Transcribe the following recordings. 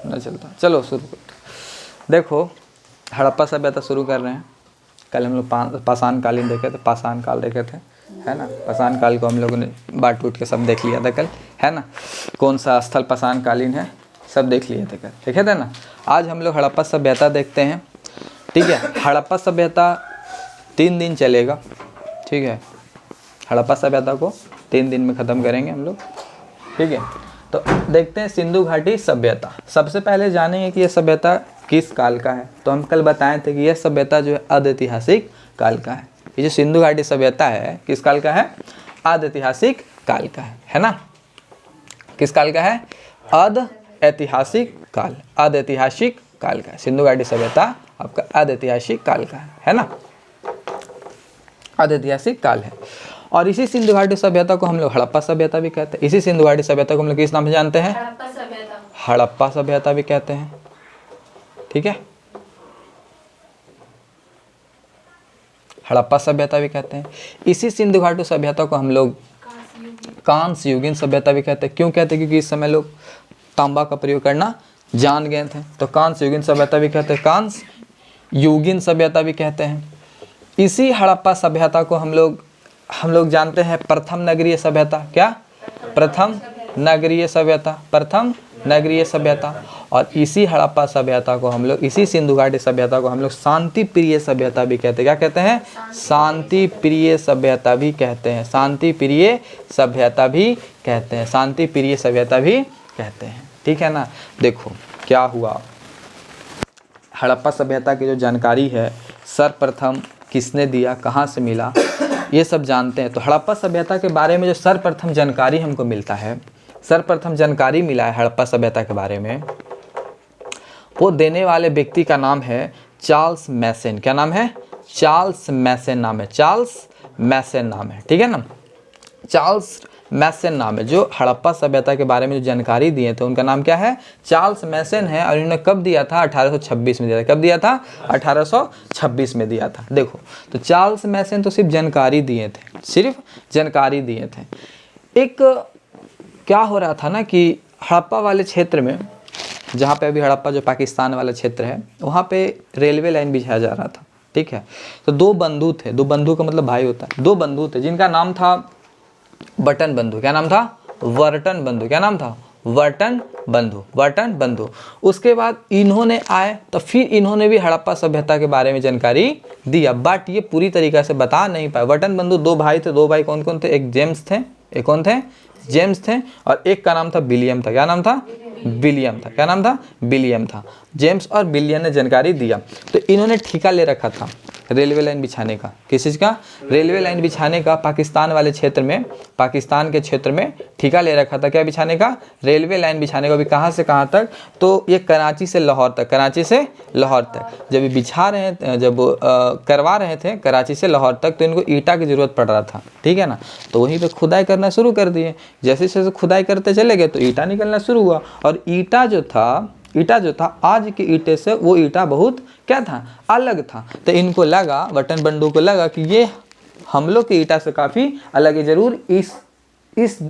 न चलता। चलो शुरू करते। देखो हड़प्पा सभ्यता शुरू कर रहे हैं। कल हम लोग पाषाण कालीन देखे थे, पाषाण काल देखे थे, है ना। पाषाण काल को हम लोगों ने बांट टूट के सब देख लिया था कल, है ना। कौन सा स्थल पाषाण कालीन है सब देख लिए थे कल, देखे थे ना। आज हम लोग हड़प्पा सभ्यता देखते हैं, ठीक है। हड़प्पा सभ्यता 3 दिन चलेगा, ठीक है। हड़प्पा सभ्यता को 3 दिन में ख़त्म करेंगे हम लोग, ठीक है। तो देखते हैं सिंधु घाटी सभ्यता। सबसे पहले जानेंगे कि यह सभ्यता किस काल का है। तो हम कल बताए थे कि यह सभ्यता जो है अधऐतिहासिक काल का है। ये जो सिंधु घाटी सभ्यता है किस काल का है? अधऐतिहासिक काल का है ना। किस काल का है? अधऐतिहासिक काल, अधऐतिहासिक काल का है। सिंधु घाटी सभ्यता आपका अधऐतिहासिक काल का है ना। अधऐतिहासिक काल है। और इसी सिंधु घाटी सभ्यता को हम लोग हड़प्पा सभ्यता भी कहते हैं। इसी सिंधु घाटी सभ्यता को हम लोग किस नाम से जानते हैं? हड़प्पा सभ्यता भी कहते हैं, ठीक है। हड़प्पा सभ्यता भी कहते हैं। इसी सिंधु घाटी सभ्यता को हम लोग कांस्य युगीन सभ्यता भी कहते हैं। क्यों कहते हैं? क्योंकि इस समय लोग तांबा का प्रयोग करना जान गए थे, तो कांस्य युगीन सभ्यता भी कहते हैं, कांस्य युगीन सभ्यता भी कहते हैं। इसी हड़प्पा सभ्यता को हम लोग जानते हैं प्रथम नगरीय सभ्यता। क्या? प्रथम नगरीय सभ्यता, प्रथम नगरीय सभ्यता। और इसी हड़प्पा सभ्यता को हम लोग, इसी सिंधु घाटी सभ्यता को हम लोग शांति प्रिय सभ्यता भी कहते हैं। क्या कहते हैं? शांति प्रिय सभ्यता भी कहते हैं, शांति प्रिय सभ्यता भी कहते हैं, शांति प्रिय सभ्यता भी कहते हैं, ठीक है ना। देखो क्या हुआ, हड़प्पा सभ्यता की जो जानकारी है सर्वप्रथम किसने दिया, कहाँ से मिला, ये सब जानते हैं। तो हड़प्पा सभ्यता के बारे में जो सर्वप्रथम जानकारी हमको मिलता है, सर्वप्रथम जानकारी मिला है हड़प्पा सभ्यता के बारे में, वो देने वाले व्यक्ति का नाम है चार्ल्स मैसन। क्या नाम है? चार्ल्स मैसन नाम है, चार्ल्स मैसन नाम है, ठीक है ना। चार्ल्स मैसन नाम है। जो हड़प्पा सभ्यता के बारे में जो जानकारी दिए थे उनका नाम क्या है? चार्ल्स मैसन है। और इन्होंने कब दिया था? 1826 में दिया था। कब दिया था? 1826 में दिया था। देखो तो चार्ल्स मैसन तो सिर्फ जानकारी दिए थे, सिर्फ जानकारी दिए थे। एक क्या हो रहा था ना कि हड़प्पा वाले क्षेत्र में, जहाँ पे अभी हड़प्पा जो पाकिस्तान वाला क्षेत्र है, वहाँ पे रेलवे लाइन बिछाया जा रहा था, ठीक है। तो 2 बंधु थे, 2 बंधु का मतलब भाई होता है। 2 बंधु थे जिनका नाम था बटन बंधु। क्या नाम था? वर्टन बंधु। क्या नाम था? वर्टन बंधु, वर्टन बंधु। उसके बाद इन्होंने आए तो फिर इन्होंने भी हड़प्पा सभ्यता के बारे में जानकारी दिया, बट ये पूरी तरीके से बता नहीं पाए। वर्टन बंधु 2 भाई थे। 2 भाई कौन कौन थे? एक जेम्स थे, एक कौन थे? जेम्स थे। और एक का नाम था विलियम था। क्या नाम था? विलियम था। क्या नाम था? विलियम था। जेम्स और विलियम ने जानकारी दिया। तो इन्होंने ठेका ले रखा था रेलवे लाइन बिछाने का। किस चीज़ का? रेलवे लाइन बिछाने का। पाकिस्तान वाले क्षेत्र में, पाकिस्तान के क्षेत्र में ठेका ले रखा था। क्या बिछाने का? रेलवे लाइन बिछाने का। भी कहाँ से कहाँ तक? तो ये कराची से लाहौर तक, कराची से लाहौर तक जब ये बिछा रहे हैं, जब करवा रहे थे कराची से लाहौर तक, तो इनको ईटा की ज़रूरत पड़ रहा था, ठीक है ना। तो वहीं पर खुदाई करना शुरू कर दिए। जैसे जैसे खुदाई करते चले गए तो ईटा निकलना शुरू हुआ। और ईटा जो था आज के ईटे से वो ईटा बहुत क्या था? अलग था। तो इनको लगा, वर्टन बंधु को लगा कि ये हम लोग के ईटा से काफ़ी अलग है, जरूर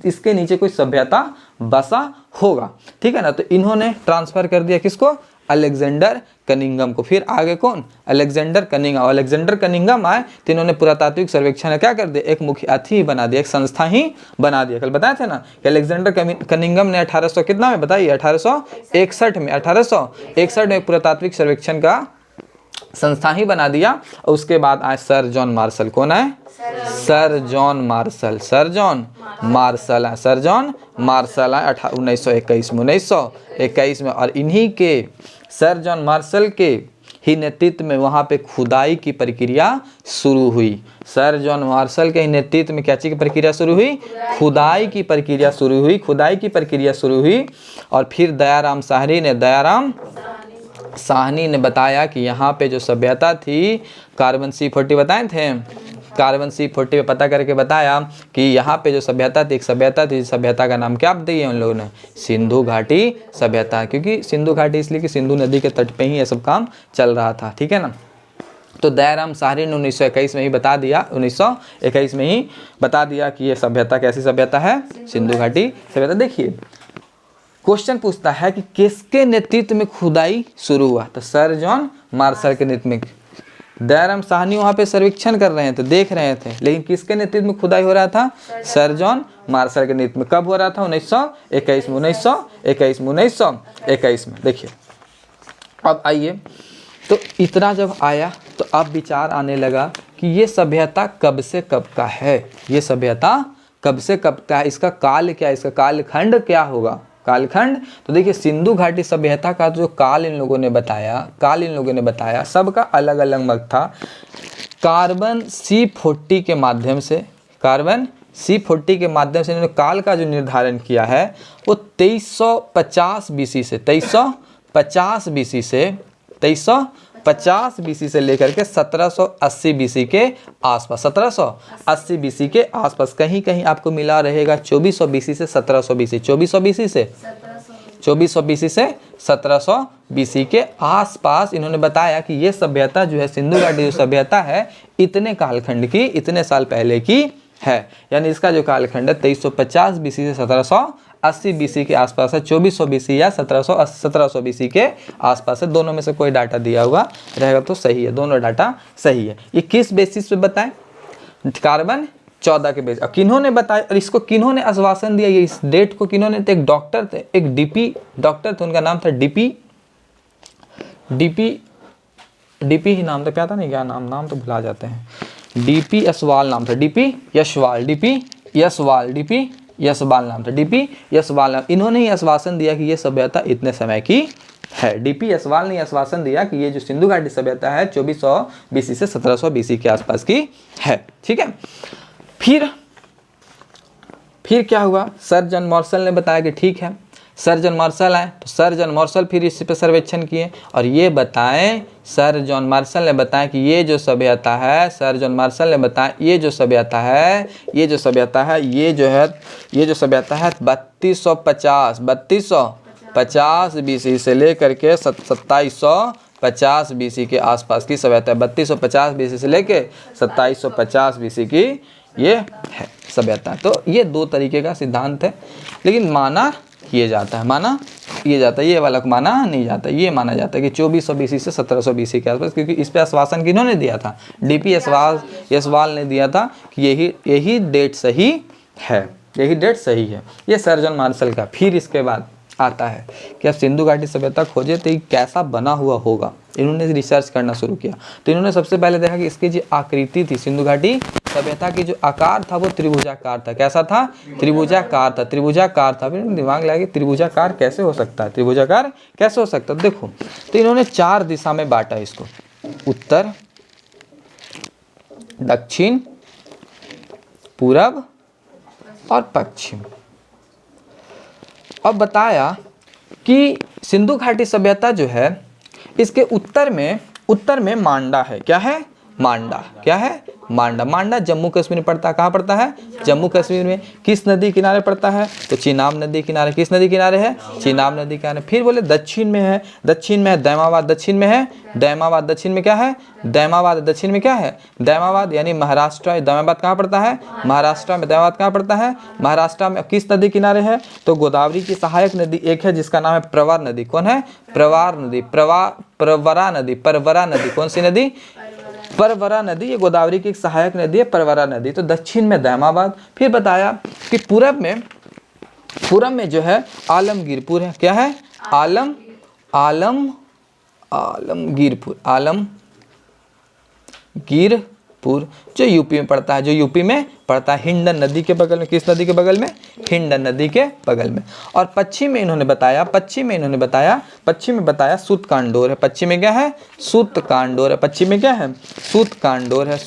इसके नीचे कोई सभ्यता बसा होगा, ठीक है ना। तो इन्होंने ट्रांसफ़र कर दिया किसको? अलेक्जेंडर कनिंघम को। फिर आगे कौन? Alexander Cunningham. अलेक्जेंडर कनिंघम आए तो इन्होंने पुरातात्विक सर्वेक्षण क्या कर दिया? एक मुख्य अथी बना दिया, एक संस्था ही बना दिया। कल बताए थे ना कि अलेक्जेंडर कनिंघम ने 1800 कितना में बताइए? 1861 में पुरातात्विक सर्वेक्षण का संस्था ही बना दिया। और उसके बाद आए सर जॉन मार्शल। कौन आए? Sir John Marshall. Sir John Marshall आए, सर जॉन मार्शल आए 1921 में, 1921 में। और इन्हीं के सर जॉन मार्शल के ही नेतृत्व में वहाँ पे खुदाई की प्रक्रिया शुरू हुई। सर जॉन मार्शल के नेतृत्व में क्या चीज़ की प्रक्रिया शुरू हुई? खुदाई की प्रक्रिया शुरू हुई, खुदाई की प्रक्रिया शुरू हुई। और फिर दयाराम साहनी ने बताया कि यहाँ पे जो सभ्यता थी, कार्बन C40 बताए थे, कार्बन C40 पे पता करके बताया कि यहाँ पे जो सभ्यता थी, एक सभ्यता थी, सभ्यता का नाम क्या दिए उन लोगों ने? सिंधु घाटी सभ्यता। क्योंकि सिंधु घाटी इसलिए कि सिंधु नदी के तट पे ही ये सब काम चल रहा था, ठीक है ना। तो दयाराम साहनी ने 1921 में ही बता दिया, 1921 में ही बता दिया कि ये सभ्यता कैसी सभ्यता है? सिंधु घाटी सभ्यता। देखिए क्वेश्चन पूछता है कि किसके नेतृत्व में खुदाई शुरू हुआ, तो सर जॉन मार्शल के नेतृत्व में। दयाराम साहनी वहाँ पे सर्वेक्षण कर रहे थे, देख रहे थे, लेकिन किसके नेतृत्व में खुदाई हो रहा था, सर जॉन मार्शल के नेतृत्व में। कब हो रहा था, 1921 में, 1921 में। देखिए अब आइए, तो इतना जब आया तो अब विचार आने लगा कि ये सभ्यता कब से कब का है, ये सभ्यता कब से कब का है, इसका काल क्या है, इसका कालखंड क्या होगा, कालखंड। तो देखिए सिंधु घाटी सभ्यता का जो काल इन लोगों ने बताया, सबका अलग अलग मत था। कार्बन C40 के माध्यम से, इन्होंने काल का जो निर्धारण किया है वो 2350 BC से 2350 BC से लेकर के 1780 BC के आसपास, 1780 BC के आसपास, कहीं कहीं आपको मिला रहेगा 2400 BC से 1700 BC, 2400 BC से 1700 BC के आसपास इन्होंने बताया कि ये सभ्यता जो है, सिंधु घाटी जो सभ्यता है, इतने कालखंड की, इतने साल पहले की है। यानी इसका जो कालखंड है 2350 BC से 1780 BC के आसपास है, 2400 BC या 1700 BC के आसपास है। दोनों में से कोई डाटा दिया हुआ रहेगा तो सही है, दोनों डाटा सही है। ये किस बेसिस पे बताएं, कार्बन 14 के बेसिस। किन्होंने बताया और इसको किन्होंने आश्वासन दिया, ये इस डेट को किन्होंने, एक डॉक्टर थे, एक डीपी डॉक्टर थे, उनका नाम था डीपी ही नाम था, क्या था नहीं, क्या नाम तो भुला जाते हैं, डीपी यशवाल नाम था, डीपी यशवाल नाम था, डीपी यशवाल नाम। इन्होंने ही आश्वासन दिया कि ये सभ्यता इतने समय की है। डीपी यशवाल ने आश्वासन दिया कि ये जो सिंधु घाटी सभ्यता है 2400 BC से 1700 BC के आसपास की है। ठीक है, फिर क्या हुआ, सर जॉन मार्शल ने बताया कि ठीक है। सर जॉन मार्शल आए तो सर जॉन मार्शल फिर इस पे सर्वेक्षण किए और ये बताएं, सर जॉन मार्शल ने बताया कि ये जो सभ्यता है, सर जॉन मार्शल ने बताया ये जो सभ्यता है 3250 BC से लेकर के 2750 BC के आसपास की सभ्यता है। 3250 BC से लेके 2750 BC की ये है सभ्यता। तो ये दो तरीके का सिद्धांत है, लेकिन माना ये जाता है, ये वाला माना नहीं जाता। ये माना जाता है कि 2400 BC से 1700 BC के आसपास, क्योंकि इस पे आश्वासन किन्होंने दिया था, डीपी यशवाल ने दिया था कि यही डेट सही है, ये सर जॉन मार्शल का। फिर इसके बाद आता है कि अब सिंधु घाटी सभ्यता खोजे तो ये कैसा बना हुआ होगा। इन्होंने रिसर्च करना शुरू किया तो इन्होंने सबसे पहले देखा कि इसकी जो आकृति थी, सिंधु घाटी सभ्यता की जो आकार था वो त्रिभुजाकार था। कैसा था, त्रिभुजाकार था। फिर दिमाग लगा कि त्रिभुजाकार कैसे हो सकता है, देखो तो इन्होंने 4 दिशा में बांटा इसको, उत्तर, दक्षिण, पूरब और पश्चिम। अब बताया कि सिंधु घाटी सभ्यता जो है इसके उत्तर में मांडा है। क्या है, मांडा जम्मू कश्मीर में पड़ता है। कहाँ पड़ता है, जम्मू कश्मीर में। किस नदी किनारे पड़ता है, तो चिनाब नदी किनारे। किस नदी किनारे है, चिनाब नदी किनारे। फिर बोले दक्षिण में है दैमाबाद। दक्षिण में क्या है, दैमाबाद यानी महाराष्ट्र। दैमाबाद कहाँ पड़ता है, महाराष्ट्र में। दैमाबाद कहाँ पड़ता है, महाराष्ट्र में। किस नदी किनारे है, तो गोदावरी की सहायक नदी एक है जिसका नाम है प्रवर नदी। कौन है, परवरा नदी। कौन सी नदी, परवरा नदी। ये गोदावरी की एक सहायक नदी है, परवरा नदी। तो दक्षिण में दैमाबाद। फिर बताया कि पूरब में जो है आलमगीरपुर है। क्या है, आलमगीरपुर जो यूपी में पड़ता है, हिंडन नदी के बगल में। किस नदी के बगल में, हिंडन नदी के बगल में। और पश्चिम में इन्होंने बताया सूतकांडोर है। पश्चिम में क्या है, सूतकांडोर है। पश्चिम में क्या है, सूतकांडोर है।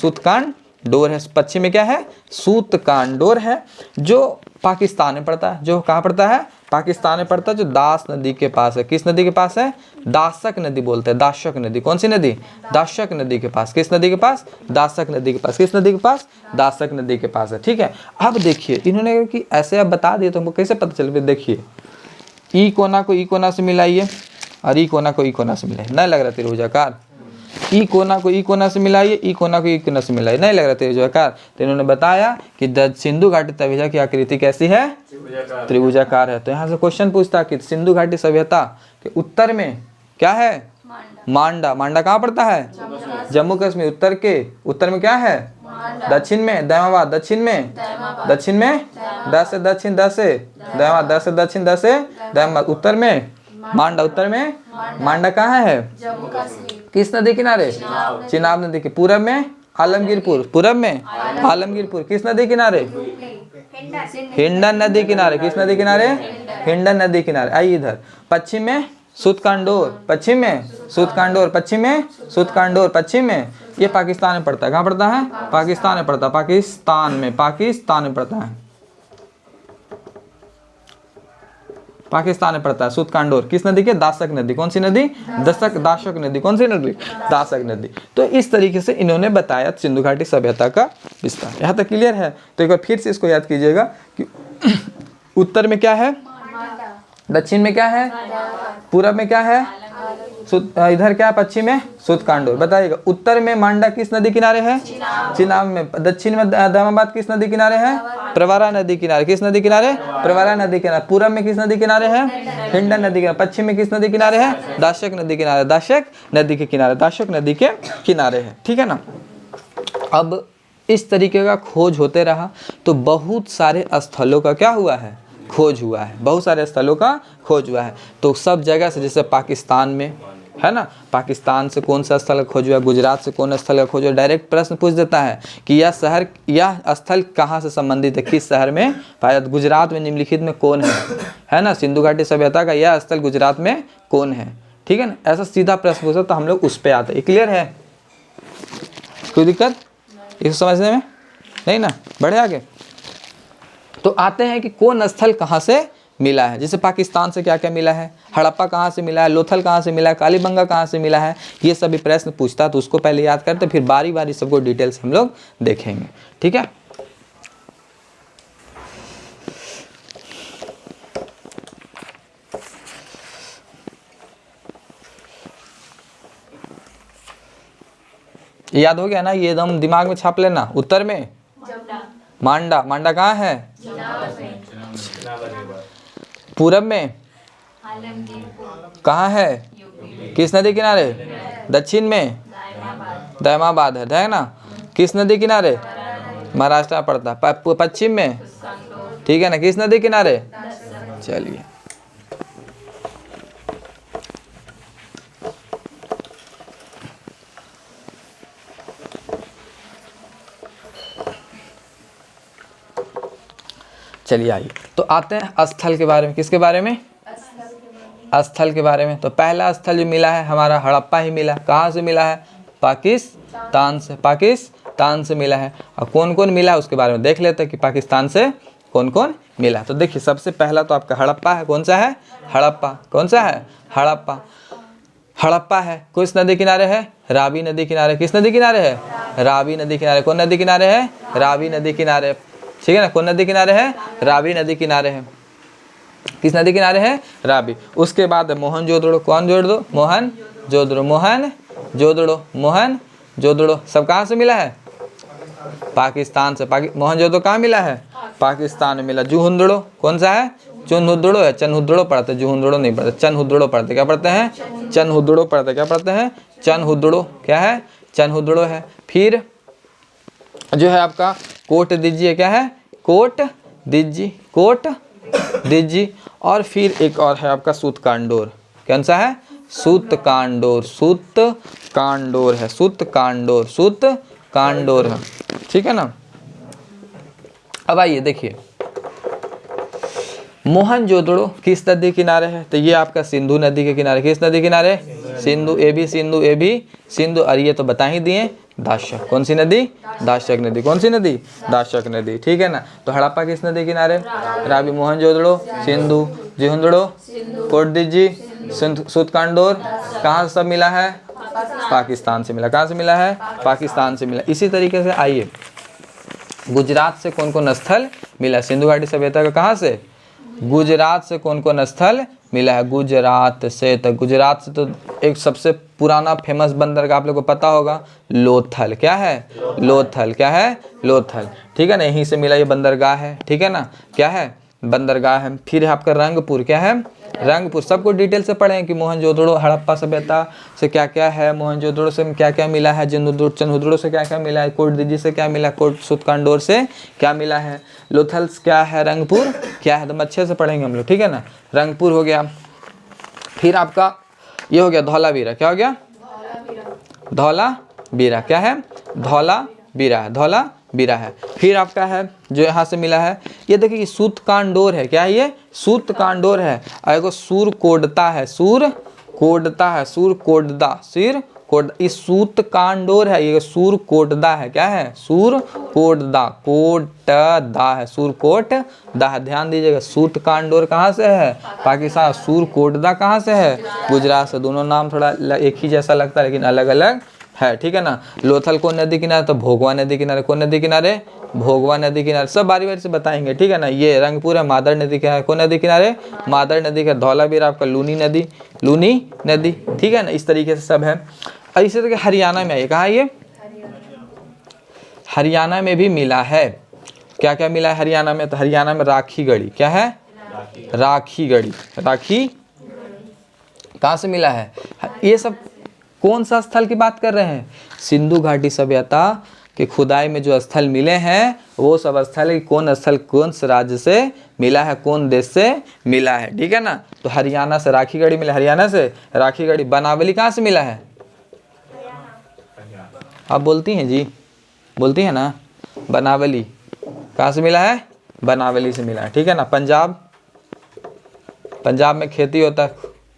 पश्चिम में क्या है, सूतकांडोर है, जो पाकिस्तान में पड़ता है। जो कहाँ पड़ता है, पाकिस्तान में पड़ता है, जो दास नदी के पास है। किस नदी के पास है, दासक नदी बोलते हैं, दासक नदी। कौन सी नदी, दासक नदी के पास। किस नदी के पास, दासक नदी के पास। किस नदी के पास, दासक नदी के पास है। ठीक है, अब देखिए इन्होंने कि ऐसे अब बता दिए तो हमको कैसे पता चल। देखिए ई कोना को ई कोना से मिलाइए और ई कोना को ई कोना से मिलाइए, नहीं लग रहा त्रिभुजाकार। ई कोना को ई कोना से मिलाइए, ई कोना को ई कोना से मिलाइए, नहीं लग रहा त्रिभुजाकार। तो इन्होंने बताया कि सिंधु घाटी सभ्यता की आकृति कैसी है, त्रिभुजाकार है। तो यहाँ से क्वेश्चन पूछता है कि सिंधु घाटी सभ्यता के उत्तर में क्या है, मांडा। मांडा कहाँ पड़ता है, जम्मू कश्मीर। उत्तर में क्या है, दक्षिण में दैमाबाद, दक्षिण में द से दक्षिण, द से दैमाबाद, द से दक्षिण, द से दैमाबाद। उत्तर में मांडा, उत्तर में मांडा कहाँ है, किस नदी किनारे, चिनाब नदी के। पूरब में आलमगीरपुर, पूरब में आलमगीरपुर, किस नदी किनारे, हिंडन नदी किनारे, किस नदी किनारे, हिंडन नदी किनारे। आइए इधर, पश्चिम में सुतकांडोर, पश्चिम में सुतकांडोर, पश्चिम में सुतकांडोर, पश्चिम में, ये पाकिस्तान में पड़ता है। कहाँ पड़ता है, पाकिस्तान में पड़ता है, पाकिस्तान में पड़ता है, पाकिस्तान में पड़ता है सुतकांडोर। किस नदी के, दासक नदी। कौन सी नदी, दासक नदी। कौन सी नदी, दासक नदी। तो इस तरीके से इन्होंने बताया सिंधु घाटी सभ्यता का विस्तार। यहाँ तक क्लियर है। तो एक बार फिर से इसको याद कीजिएगा कि उत्तर में क्या है, दक्षिण में क्या है, पूरब में क्या है, इधर क्या है, पश्चिम में सुतकांडोर। बताइएगा, उत्तर में मांडा किस नदी किनारे है, चिनाब में। दक्षिण में दैमाबाद किस नदी किनारे है, प्रवरा नदी किनारे। किस नदी किनारे, प्रवरा नदी किनारे। पूरब में किस नदी किनारे है, हिंडन नदी किनारे। पश्चिम में किस नदी किनारे है, दाशक नदी किनारे, दाशक नदी के किनारे, दाशक नदी के किनारे है। ठीक है ना। अब इस तरीके का खोज होते रहा तो बहुत सारे स्थलों का क्या हुआ है, खोज हुआ है, बहुत सारे स्थलों का खोज हुआ है। तो सब जगह से, जैसे पाकिस्तान में है ना, पाकिस्तान से कौन सा स्थल खोज हुआ, गुजरात से कौन स्थल का खोज हुआ। डायरेक्ट प्रश्न पूछ देता है कि यह शहर, यह स्थल कहाँ से संबंधित है, किस शहर में पाया। गुजरात में निम्नलिखित में कौन है ना, सिंधु घाटी सभ्यता का यह स्थल गुजरात में कौन है। ठीक है ना, ऐसा सीधा प्रश्न पूछा तो हम लोग उस पर आते हैं। क्लियर है, कोई दिक्कत इसको समझने में नहीं ना, बढ़े आगे। तो आते हैं कि कौन स्थल कहाँ से मिला है। जैसे पाकिस्तान से क्या क्या मिला है, हड़प्पा कहाँ से मिला है, लोथल कहाँ से मिला है, कालीबंगा कहाँ से मिला है, ये सभी प्रश्न पूछता है। तो उसको पहले याद करते, फिर बारी बारी सबको डिटेल्स हम लोग देखेंगे। ठीक है, याद हो गया ना, ये एकदम दिमाग में छाप लेना। उत्तर में मांडा, मांडा कहाँ है, पूरब में कहाँ है, किस नदी किनारे, दक्षिण में दैमाबाद है ना, किस नदी किनारे, महाराष्ट्र में पड़ता है। पश्चिम में, ठीक है ना, किस नदी किनारे। चलिए, चलिए आइए तो आते हैं स्थल के बारे में। किसके बारे में, स्थल के बारे में। तो पहला स्थल जो मिला है हमारा हड़प्पा ही मिला। कहाँ से मिला है, पाकिस्तान से, पाकिस्तान से मिला है। और कौन कौन मिला उसके बारे में देख लेते हैं कि पाकिस्तान से कौन कौन मिला। तो देखिए, सबसे पहला तो आपका हड़प्पा है। कौन सा है, हड़प्पा। कौन सा है, हड़प्पा। हड़प्पा है किस नदी किनारे है, रावी नदी किनारे। किस नदी किनारे है, रावी नदी किनारे। कौन नदी किनारे है, रावी नदी किनारे। ठीक है ना, कौन नदी किनारे है, रावी नदी किनारे है। किस नदी किनारे है, रावी। उसके बाद मोहनजोदड़ो। कौन जोड़ दो, मोहनजोदड़ो, मोहनजोदड़ो, मोहनजोदड़ो। सब कहाँ से मिला है, पाकिस्तान से। मोहनजोदड़ो कहाँ मिला है, पाकिस्तान में मिला। जुहुंदड़ो कौन सा है, चुनहुदड़ो है। चनहुदड़ो पढ़ते, जुहुंदड़ो नहीं पढ़ते, चनहुदड़ो पढ़ते। क्या पढ़ते हैं, चनहुदड़ो पढ़ते। क्या पढ़ते हैं, चनहुदड़ो। क्या है, चनहुदड़ो है। फिर जो है आपका कोट दीजिए। क्या है, कोट दीजिए, कोट दीजिए। और फिर एक और है आपका सूतकांडोर। कौन सा है, सूतकांडोर। सूतकांडोर है, सूतकांडोर, सूतकांडोर है। ठीक है ना। अब आइए देखिए, मोहनजोदड़ो किस नदी किनारे है, तो ये आपका सिंधु नदी के किनारे। किस नदी किनारे, सिंधु। ए भी सिंधु, ए भी सिंधु। और ये तो बता ही दिए, दाशक। कौन सी नदी, दाशक नदी। कौन सी नदी, दाशक नदी। ठीक है ना। तो हड़प्पा किस नदी किनारे, रावी। मोहनजोदड़ो, सिंधु। जुहुंदड़ो, कोटदीजी, सूतकांडोर कहाँ से सब मिला है, पाकिस्तान से मिला। कहाँ से मिला है, पाकिस्तान से मिला। इसी तरीके से आइए, गुजरात से कौन कौन स्थल मिला सिंधु घाटी सभ्यता का। कहाँ से, गुजरात से कौन कौन स्थल मिला है? गुजरात से। तो गुजरात से तो एक सबसे पुराना फेमस बंदरगाह आप लोग को पता होगा, लोथल। क्या है? लोथल। क्या है? लोथल। ठीक है ना, यहीं से मिला ये बंदरगाह है। ठीक है ना, क्या है? बंदरगाह है। फिर है आपका रंगपुर। क्या है? रंगपुर। सबको डिटेल से पढ़ें कि मोहनजोदड़ो हड़प्पा सभ्यता से क्या क्या है, मोहनजोदड़ो से क्या क्या मिला है, चंदुद्रो से क्या क्या मिला है, कोट दीजी से क्या मिला, कोट सुतकांडोर से क्या मिला है, लोथल्स क्या है, रंगपुर क्या है। तो अच्छे से पढ़ेंगे हम लोग। ठीक है ना, रंगपुर हो गया। फिर आपका ये हो गया धौलावीरा। क्या हो गया? धौलावीरा। क्या है? धौलावीरा है। धौलावीरा है। फिर आपका है जो यहाँ से मिला है, ये देखिए सूतकांडोर है। क्या है ये? सूतकांडोर है। और एगो सूरकोडता है। सूरकोडता है। सूरकोडदा। इस सूतकांडोर है, ये सूरकोटदा है। क्या है? सूरकोटदा। कोटदा है, सूरकोटदा है। ध्यान दीजिएगा, सूतकांडोर कहाँ से है? पाकिस्तान। सूरकोटदा कहाँ से है? गुजरात से। दोनों नाम थोड़ा एक ही जैसा लगता है लेकिन अलग अलग है। ठीक है ना। लोथल कौन नदी किनारे? तो भोगवा नदी किनारे। कौन नदी किनारे? भोगवा नदी किनारे। सब बारी बारी से बताएंगे। ठीक है ना। ये रंगपुर है मादर नदी किनारे। कौन नदी किनारे? मादर नदी का। धौलावीरा आपका लूनी नदी। लूनी नदी। ठीक है ना, इस तरीके से सब है। ऐसे तो हरियाणा में है। कहाँ है ये? हरियाणा में भी मिला है। क्या क्या मिला है हरियाणा में? तो हरियाणा में राखी गढ़ी। क्या है? राखी गढ़ी। राखी कहाँ से मिला है? ये सब कौन सा स्थल की बात कर रहे हैं? सिंधु घाटी सभ्यता के खुदाई में जो स्थल मिले हैं वो सब स्थल है। कौन स्थल कौन से राज्य से मिला है, कौन देश से मिला है? ठीक है ना। तो हरियाणा से राखी गढ़ी मिला। हरियाणा से राखी गढ़ी। बनावली कहाँ से मिला है? आप बोलती हैं जी? बोलती हैं ना? बनावली कहाँ से मिला है? बनावली से मिला है। ठीक है ना। पंजाब। पंजाब में खेती होता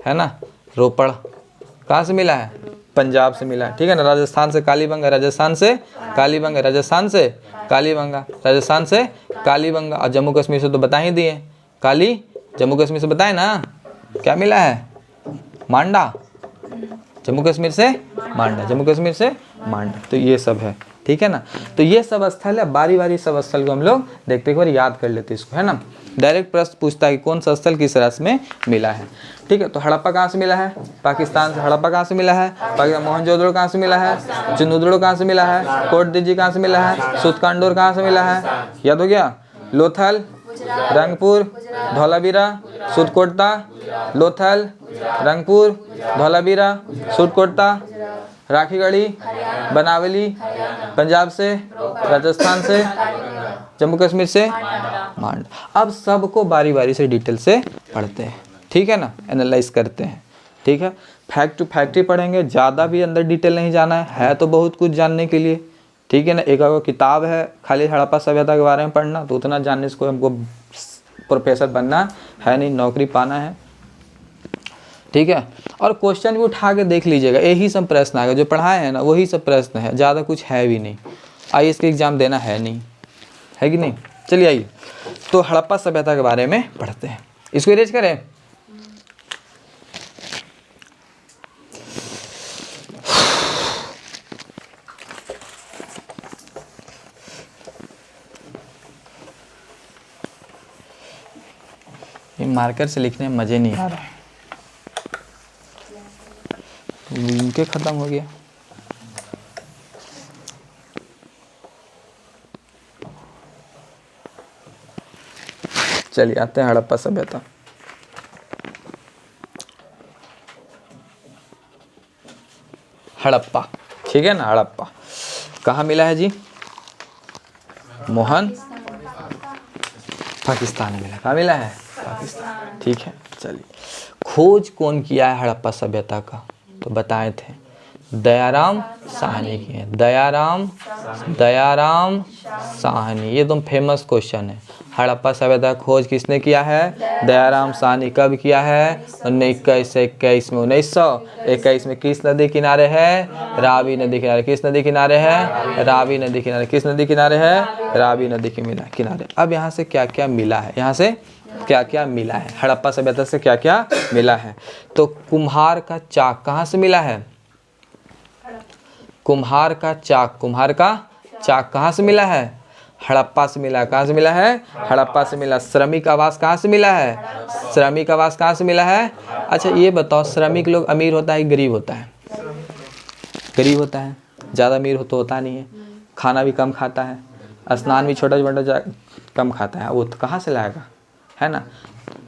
है ना, रोपड़। कहाँ से मिला है? पंजाब से मिला है। ठीक है ना। राजस्थान से कालीबंगा। राजस्थान से कालीबंगा। राजस्थान से कालीबंगा। राजस्थान से कालीबंगा। और जम्मू कश्मीर से तो बता ही दिए, काली। जम्मू कश्मीर से बताए ना क्या मिला है? मांडा। जम्मू कश्मीर से मांडा। जम्मू कश्मीर से मांडा। तो ये सब है। ठीक है ना। तो ये सब स्थल है। बारी बारी सब स्थल को हम लोग देखते एक बार याद कर लेते इसको, है ना। डायरेक्ट प्रश्न पूछता है कि कौन सा स्थल किस राज्य में मिला है। ठीक है। तो हड़प्पा कहाँ से मिला है? पाकिस्तान से। हड़प्पा कहाँ से मिला है? पाकिस्तान। मोहनजोदड़ो कहाँ से मिला है? चंदुद्रो कहाँ से मिला है? कोट दीजी कहाँ से मिला है? सूतकांडोर कहाँ से मिला है? याद हो गया? लोथल, रंगपुर, धौलावीरा, सूरकोटदा, लोथल, रंगपुर, धौलावीरा, सूरकोटदा, राखी गढ़ी, बनावली, पंजाब से, राजस्थान से, जम्मू कश्मीर से, मांडा। अब सबको बारी बारी से डिटेल से पढ़ते हैं। ठीक है ना, एनालाइज करते हैं। ठीक है। फैक्ट टू फैक्ट ही पढ़ेंगे, ज़्यादा भी अंदर डिटेल नहीं जाना है तो बहुत कुछ जानने के लिए। ठीक है ना। एक अगर किताब है खाली हड़प्पा सभ्यता के बारे में पढ़ना, तो उतना जानने से कोई हमको प्रोफेसर बनना है नहीं, नौकरी पाना है। ठीक है। और क्वेश्चन भी उठा के देख लीजिएगा, यही सब प्रश्न आएगा जो पढ़ाए हैं ना, वही सब प्रश्न है, ज़्यादा कुछ है भी नहीं। IAS का एग्जाम देना है नहीं, है कि नहीं। चलिए आइए, तो हड़प्पा सभ्यता के बारे में पढ़ते हैं। इसको इरेज करें। ये मार्कर से लिखने में मज़े नहीं आ रहा है, इनके ख़त्म हो गया। चलिए आते हैं हड़प्पा सभ्यता। हड़प्पा। ठीक है ना। हड़प्पा कहाँ मिला है जी? मोहन पाकिस्तान में मिला। कहाँ मिला है? पाकिस्तान। ठीक है। चलिए, खोज कौन किया है हड़प्पा सभ्यता का? तो बताए थे दयाराम साहनी किए। दयाराम साहनी। ये तो फेमस क्वेश्चन है। हड़प्पा सभ्यता खोज किसने किया है? दयाराम साहनी। कब किया है? 1921 में। 1921 में। किस नदी किनारे है? रावी नदी किनारे। किस नदी किनारे है? रावी नदी किनारे। किस नदी किनारे है? रावी नदी के किनारे। अब यहाँ से क्या क्या मिला है? यहाँ से क्या क्या मिला है? हड़प्पा सभ्यता से क्या क्या मिला है? तो कुम्हार का चाक कहाँ से मिला है? कुम्हार का चाक। कुम्हार का चाक कहाँ से मिला है? हड़प्पा से मिला है। कहाँ से मिला है? हड़प्पा से मिला। श्रमिक आवास कहाँ से मिला है? श्रमिक आवास कहाँ से मिला है? अच्छा ये बताओ, श्रमिक लोग अमीर होता है गरीब होता है? गरीब होता है, ज़्यादा अमीर तो होता नहीं है, खाना भी कम खाता है, स्नान भी छोटा छोटा कम खाता है, वो तो कहाँ से लाएगा, है ना।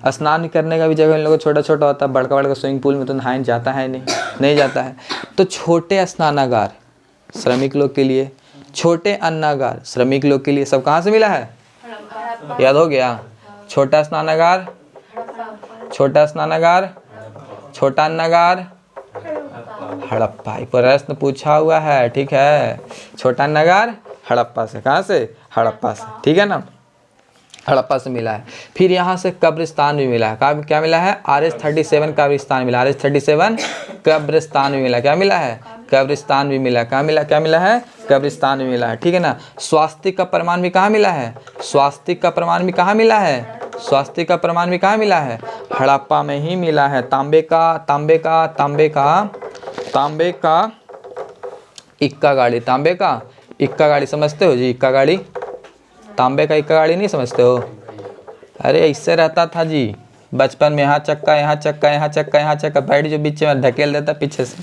स्नान करने का भी जगह इन लोगों को छोटा छोटा होता है, बड़का बड़का स्विमिंग पूल में तो नहाने जाता है नहीं जाता है। तो छोटे स्नानागार श्रमिक लोग के लिए, छोटे अन्नागार श्रमिक लोग के लिए, सब कहाँ से मिला है? याद हो गया? छोटा स्नानागार, छोटा स्नानागार, छोटा अन्नागार, हड़प्पा। प्रश्न पूछा हुआ है, ठीक है। छोटा अन्नागार हड़प्पा से, कहाँ से? हड़प्पा से, ठीक है ना, हड़प्पा से मिला है। फिर यहाँ से कब्रिस्तान भी मिला है। क्या मिला है? RH-37 कब्रिस्तान मिला, RH-37 कब्रिस्तान भी मिला। क्या मिला है? कब्रिस्तान भी मिला। क्या मिला है? कब्रिस्तान भी मिला है, ठीक है ना। स्वास्तिक का प्रमाण भी कहाँ मिला है? स्वास्तिक का प्रमाण भी कहाँ मिला है? स्वास्तिक का प्रमाण भी कहाँ मिला है? हड़प्पा में ही मिला है। तांबे का इक्का गाड़ी, तांबे का इक्का गाड़ी समझते हो जी? इक्का गाड़ी, तांबे का इक्का गाड़ी नहीं समझते हो? अरे इससे रहता था जी बचपन में, यहाँ चक्का, यहाँ चक्का, यहाँ चक्का, यहाँ चक्का, बैठ जो बीच में ढकेल देता पीछे से,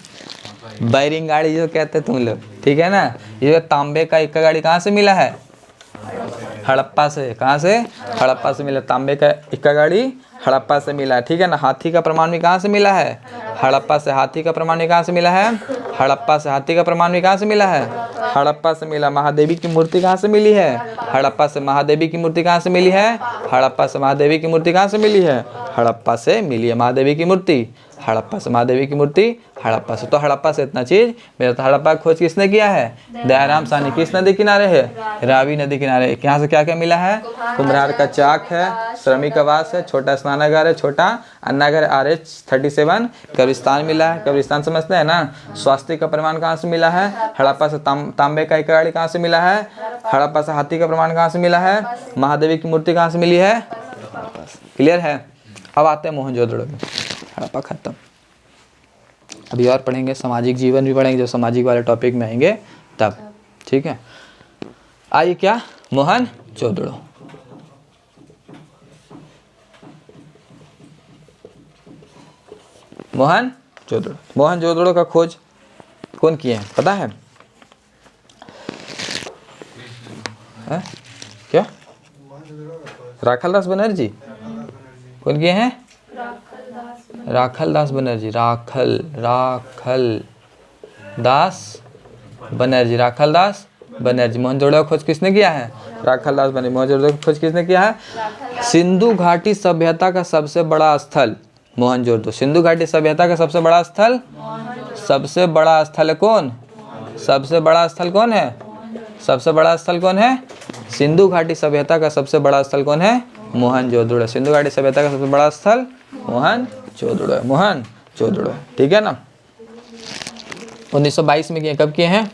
बैरिंग गाड़ी जो कहते तुम लोग, ठीक है ना। ये तांबे का इक्का गाड़ी कहाँ से मिला है? हड़प्पा से। कहाँ से? हड़प्पा से मिला। तांबे का इक्का गाड़ी हड़प्पा से मिला है, ठीक है ना। हाथी का प्रमाण भी कहाँ से मिला है? हड़प्पा से। हाथी का प्रमाण भी कहाँ से मिला है? हड़प्पा से। हाथी का प्रमाण भी कहाँ से मिला है? हड़प्पा से मिला। महादेवी की मूर्ति कहाँ से मिली है? हड़प्पा से। महादेवी की मूर्ति कहाँ से मिली है? हड़प्पा से। महादेवी की मूर्ति कहाँ से मिली है? हड़प्पा से मिली है महादेवी की मूर्ति, हड़प्पा से। महादेवी की मूर्ति हड़प्पा से। तो हड़प्पा से इतना चीज मेरा। तो हड़प्पा खोज किसने किया है? दयाराम साहनी। किस नदी किनारे है? रावी नदी किनारे। यहाँ से क्या क्या मिला है? कुम्हार का चाक है, श्रमिक आवास है, छोटा स्नानागार है, छोटा अन्नागार RH-37 कब्रिस्तान मिला है। कब्रिस्तान समझते हैं ना। स्वास्थ्य का प्रमाण कहाँ से मिला है? हड़प्पा से। तांबे का इक्का गाड़ी कहाँ से मिला है? हड़प्पा से। हाथी का प्रमाण कहाँ से मिला है? महादेवी की मूर्ति कहाँ से मिली है? क्लियर है? अब आते हैं मोहनजोदड़ो में। हड़प्पा खत्म। अभी और पढ़ेंगे, सामाजिक जीवन भी पढ़ेंगे, जब सामाजिक वाले टॉपिक में आएंगे तब, ठीक है। आइए क्या? मोहनजोदड़ो। मोहनजोदड़ो का खोज कौन किए हैं पता है? क्या? राखलदास बनर्जी। कौन किए हैं? राखलदास बनर्जी। राखलदास बनर्जी। मोहनजोदड़ो का खोज किसने किया है? राखलदास बनर्जी। मोहनजोदड़ो का खोज किसने किया है? सिंधु घाटी सभ्यता का सबसे बड़ा स्थल मोहनजोदड़ो। सिंधु घाटी सभ्यता का सबसे बड़ा स्थल, सबसे बड़ा स्थल है कौन? सबसे बड़ा स्थल कौन है? सबसे बड़ा स्थल कौन है? सिंधु घाटी सभ्यता का सबसे बड़ा स्थल कौन है? मोहनजोदड़ो। सिंधु घाटी सभ्यता का सबसे बड़ा स्थल मोहनजोदड़ो है। मोहनजोदड़ो, ठीक है ना। 1922 में किए। कब किए हैं?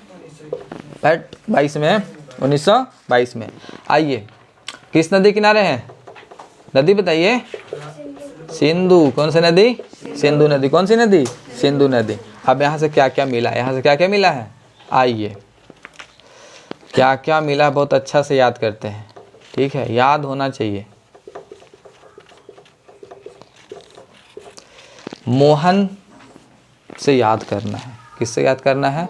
22 में, 1922 में। आइए, किस नदी किनारे हैं? नदी बताइए। सिंधु। कौन सी नदी? सिंधु नदी। कौन सी नदी? सिंधु नदी। अब यहाँ से क्या क्या मिला? यहाँ से क्या क्या मिला है? आइए, क्या क्या मिला बहुत अच्छा से याद करते हैं, ठीक है, याद होना चाहिए। मोहन से याद करना है। किससे याद करना है?